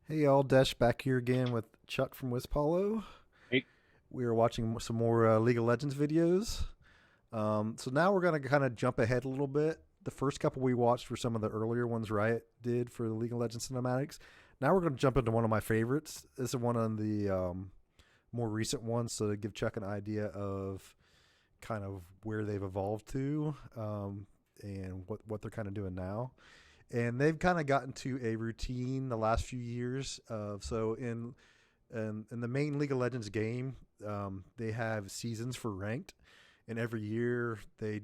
Hey y'all, Desh back here again with Chuck from Wispolo. Hey, We are watching some more League of Legends videos. So now we're going to kind of jump ahead a little bit. The first couple we watched were some of the earlier ones Riot did for the League of Legends cinematics. Now we're going to jump into one of my favorites. This is one of the more recent ones, so to give Chuck an idea of kind of where they've evolved to and what they're kind of doing now. And they've kind of gotten to a routine the last few years of so in the main League of Legends game, they have seasons for ranked, and every year they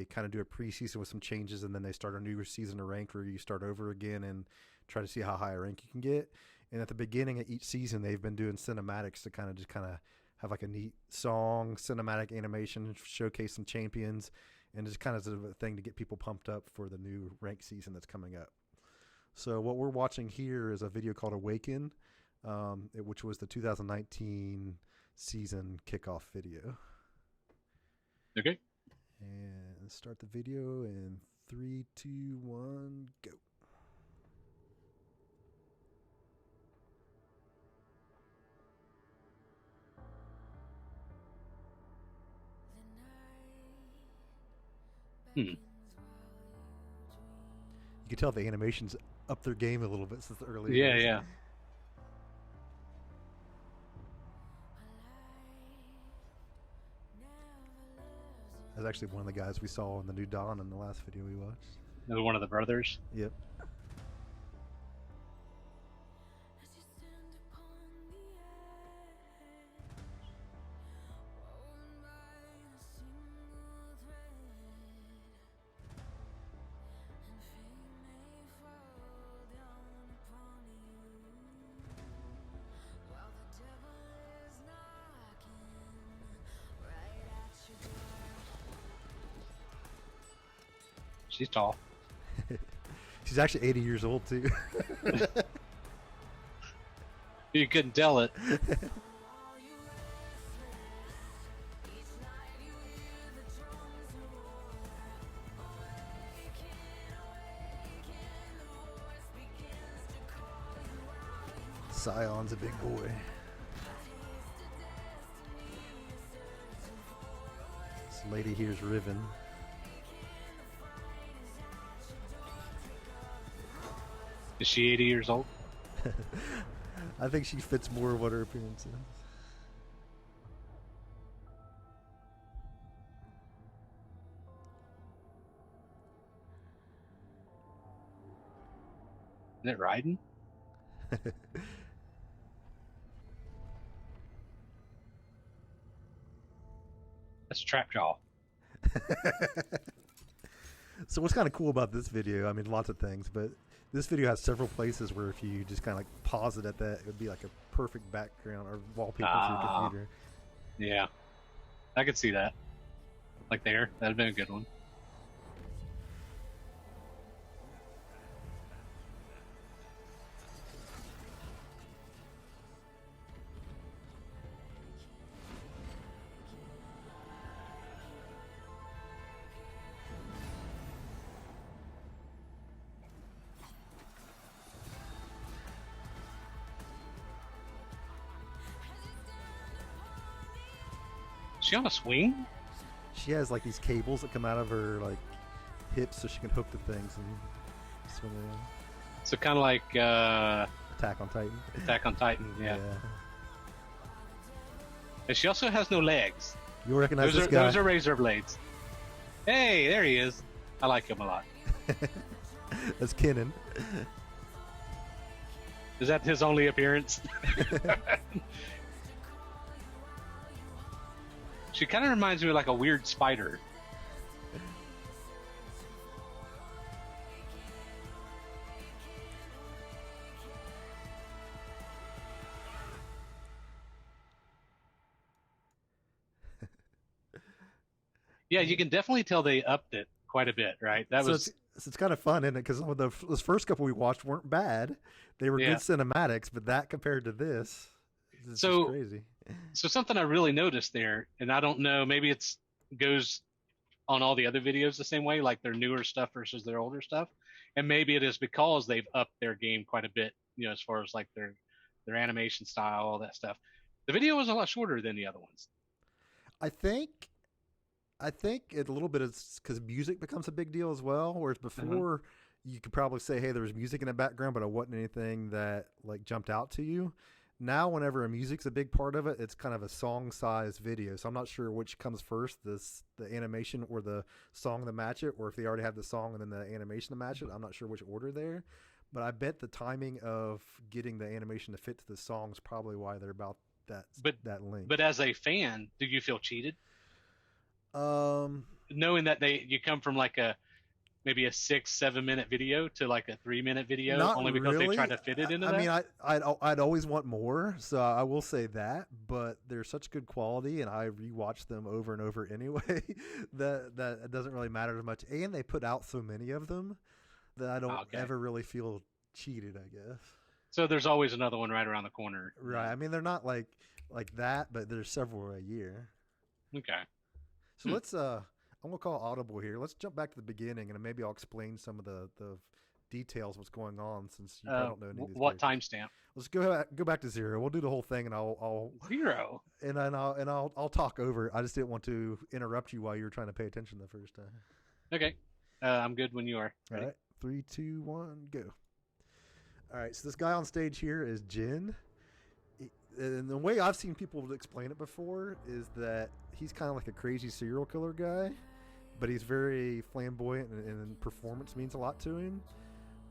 kind of do a preseason with some changes, and then they start a new season of ranked where you start over again and try to see how high a rank you can get. And at the beginning of each season, they've been doing cinematics to kind of have like a neat song, cinematic animation, showcase some champions, and just kind of a thing to get people pumped up for the new rank season that's coming up. So what we're watching here is a video called Awaken, which was the 2019 season kickoff video. okay. And start the video in three, two, one, go. Hmm. You can tell the animations up their game a little bit since the early Yeah, days. yeah. That's actually one of the guys we saw in the new Dawn in the last video we watched. Another one of the brothers. Yep. She's tall. She's actually 80 years old too. You couldn't tell it. Scion's a big boy. This lady here's Riven. Is she 80 years old? I think she fits more what her appearance is. Is it riding? That's trap jaw. So what's kind of cool about this video? I mean, lots of things, but this video has several places where if you just kind of like pause it at that, it would be like a perfect background or wallpaper for your Ah, computer. yeah. I could see that. Like there. That'd been a good one. Is she on a swing? She has like these cables that come out of her like hips so she can hook the things and swing around. So kind of like Attack on Titan. Attack on Titan. Yeah. Yeah. And she also has no legs. You'll recognize this guy. Those are razor blades. Hey, there he is. I like him a lot. That's Kennen. Is that his only appearance? She kind of reminds me of like a weird spider. Yeah, you can definitely tell they upped it quite a bit, right? That So was it's kind of fun, isn't it? Because those first couple we watched weren't bad. They were good yeah. cinematics, but that compared to this, it's just So crazy. so something I really noticed there, and I don't know, maybe it's goes on all the other videos the same way, like their newer stuff versus their older stuff, and maybe it is because they've upped their game quite a bit as far as like their animation style, all that stuff. The video was a lot shorter than the other ones. I think it a little bit is because music becomes a big deal as well. Whereas Uh-huh. before, you could probably say, "Hey, there was music in the background," but it wasn't anything that like jumped out to you. Now, whenever a music's a big part of it, it's kind of a song-sized video. So I'm not sure which comes first, the animation or the song to match it, or if they already have the song and then the animation to match it. I'm not sure which order there, but I bet the timing of getting the animation to fit to the song is probably why they're about that But that but length. as a fan, do you feel cheated Um, knowing that you come from like a maybe a 6 7 minute video to like a 3 minute video Not only because they try really. to fit it into I mean, that? I'd always want more, so I will say that. But they're such good quality, and I rewatch them over and over anyway. That it doesn't really matter as much. And they put out so many of them that I don't Okay. ever really feel cheated. I guess. So there's always another one right around the corner. Right. I mean, they're not like that, but there's several a year. Okay. So Hmm. let's I'm gonna call audible here. Let's jump back to the beginning, and maybe I'll explain some of the details what's going on since you probably don't know any of these What characters. timestamp? Let's go back to zero. We'll do the whole thing, and Zero. I'll talk over it. I just didn't want to interrupt you while you were trying to pay attention the first time. Okay. I'm good when you are. All Ready? right, 3, 2, 1, go. All right, so this guy on stage here is Jin. And the way I've seen people explain it before is that he's kind of like a crazy serial killer guy, but he's very flamboyant, and performance means a lot to him.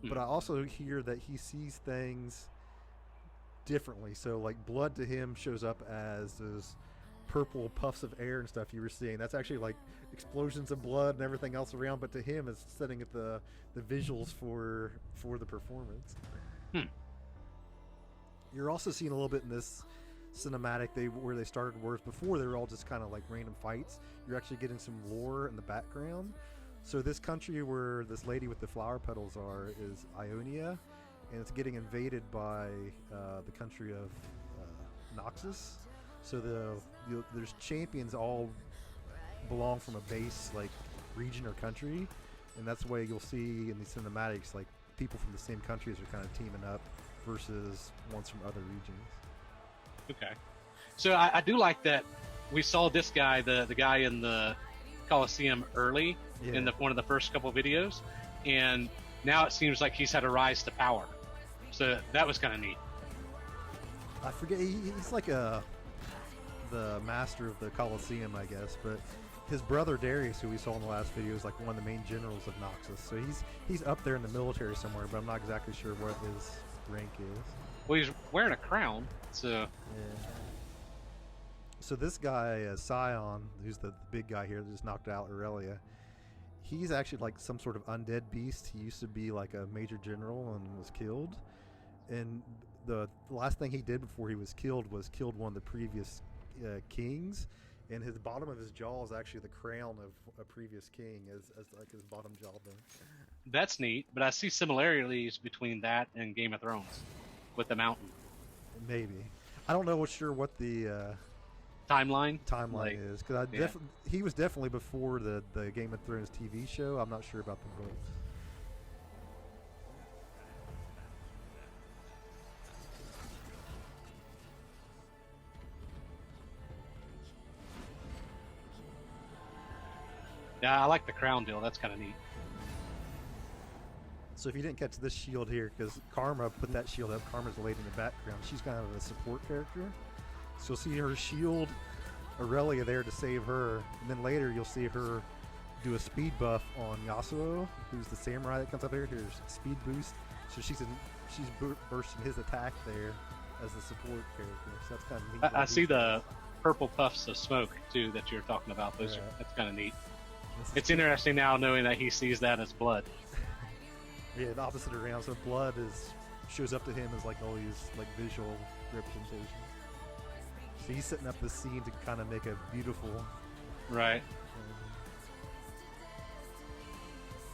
Hmm. But I also hear that he sees things differently. So like blood to him shows up as those purple puffs of air and stuff you were seeing. That's actually like explosions of blood and everything else around. But to him, it's setting up the visuals for the performance. Hmm. You're also seeing a little bit in this cinematic where they started, whereas before they were all just kind of like random fights. You're actually getting some lore in the background. So this country where this lady with the flower petals are is Ionia, and it's getting invaded by the country of Noxus. So there's champions all belong from a base like region or country, and that's the way you'll see in these cinematics like people from the same countries are kind of teaming up versus ones from other regions. Okay. So I do like that we saw this guy, the guy in the Coliseum early in Yeah. one of the first couple videos, and now it seems like he's had a rise to power. So that was kind of neat. I forget. He's like the master of the Colosseum, I guess. But his brother Darius, who we saw in the last video, is like one of the main generals of Noxus. So he's up there in the military somewhere, but I'm not exactly sure what his rank is. Well, he's wearing a crown, so Yeah. So this guy, Scion, who's the big guy here that just knocked out Aurelia, he's actually like some sort of undead beast. He used to be like a major general and was killed. And the last thing he did before he was killed one of the previous kings. And his bottom of his jaw is actually the crown of a previous king, as like his bottom jaw there. that's neat. But I see similarities between that and Game of Thrones with the mountain Maybe. I don't know sure what the timeline. timeline Like, is, because yeah. he was definitely before the Game of Thrones TV show. I'm not sure about the books. Yeah, I like the crown deal. That's kind of neat. So if you didn't catch this shield here, because Karma put that shield up, Karma's the lady in the background. She's kind of a support character. So you'll see her shield Aurelia there to save her, and then later you'll see her do a speed buff on Yasuo, who's the samurai that comes up here. Here's speed boost. So she's bursting his attack there as the support character. So that's kind of neat. I see the purple puffs of smoke too that you're talking about. Those Right. that's kind of neat. This is It's interesting now knowing that he sees that as blood. Yeah, the opposite around. So blood shows up to him as like all these like visual representations. So he's setting up the scene to kind of make a beautiful. Right.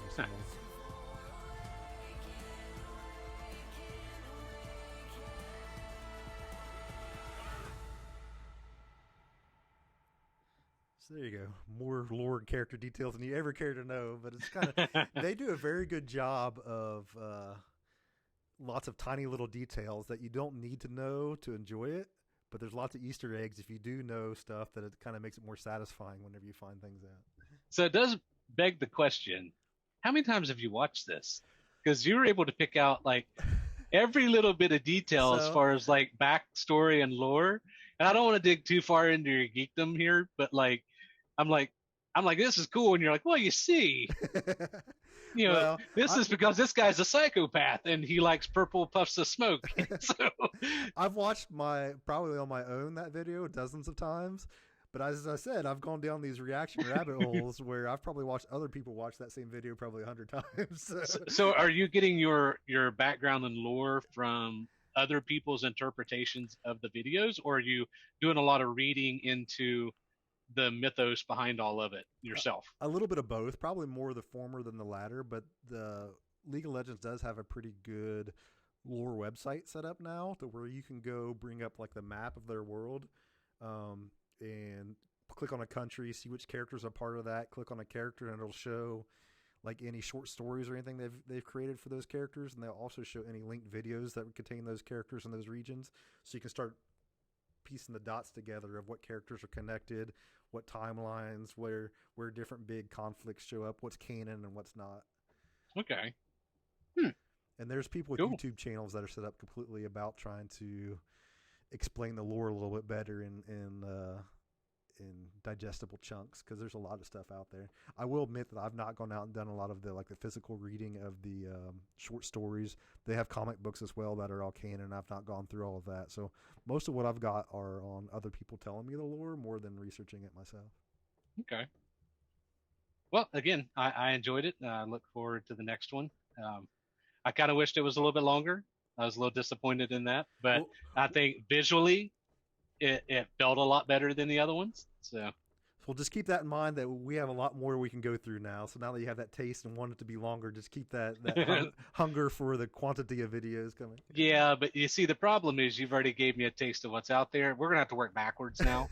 There's Huh. some more. So there you go. More lore and character details than you ever care to know, but it's kind of they do a very good job of lots of tiny little details that you don't need to know to enjoy it. But there's lots of Easter eggs if you do know stuff, that it kind of makes it more satisfying whenever you find things out. So it does beg the question: how many times have you watched this? Because you were able to pick out like every little bit of detail as So far as like backstory and lore. And I don't want to dig too far into your geekdom here, but like I'm like I'm like, this is cool, and you're like, well, you see, well, this is because this guy's a psychopath and he likes purple puffs of smoke. So I've watched probably on my own that video dozens of times. But as I said, I've gone down these reaction rabbit holes where I've probably watched other people watch that same video probably 100 times. so are you getting your background and lore from other people's interpretations of the videos, or are you doing a lot of reading into the mythos behind all of it yourself? A little bit of both, probably more the former than the latter, but the League of Legends does have a pretty good lore website set up now to where you can go bring up like the map of their world, and click on a country, see which characters are part of that, click on a character, and it'll show like any short stories or anything they've created for those characters, and they'll also show any linked videos that would contain those characters in those regions, so you can start piecing the dots together of what characters are connected, what timelines, where different big conflicts show up, what's canon and what's not. Okay. And there's people with Cool. YouTube channels that are set up completely about trying to explain the lore a little bit better in digestible chunks, because there's a lot of stuff out there. I will admit that I've not gone out and done a lot of the physical reading of the short stories. They have comic books as well that are all canon. I've not gone through all of that, so most of what I've got are on other people telling me the lore more than researching it myself. Okay. Well, again, I enjoyed it. I look forward to the next one. I kind of wished it was a little bit longer. I was a little disappointed in that, but Well, I think visually it felt a lot better than the other ones. So we'll just keep that in mind, that we have a lot more we can go through now. So now that you have that taste and want it to be longer, just keep that hunger for the quantity of videos coming. yeah, but you see, the problem is you've already gave me a taste of what's out there. We're gonna have to work backwards now.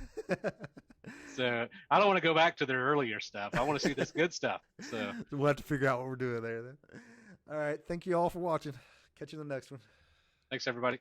So I don't want to go back to their earlier stuff. I want to see this good stuff. So we'll have to figure out what we're doing there then. All right. Thank you all for watching. Catch you in the next one. thanks, everybody.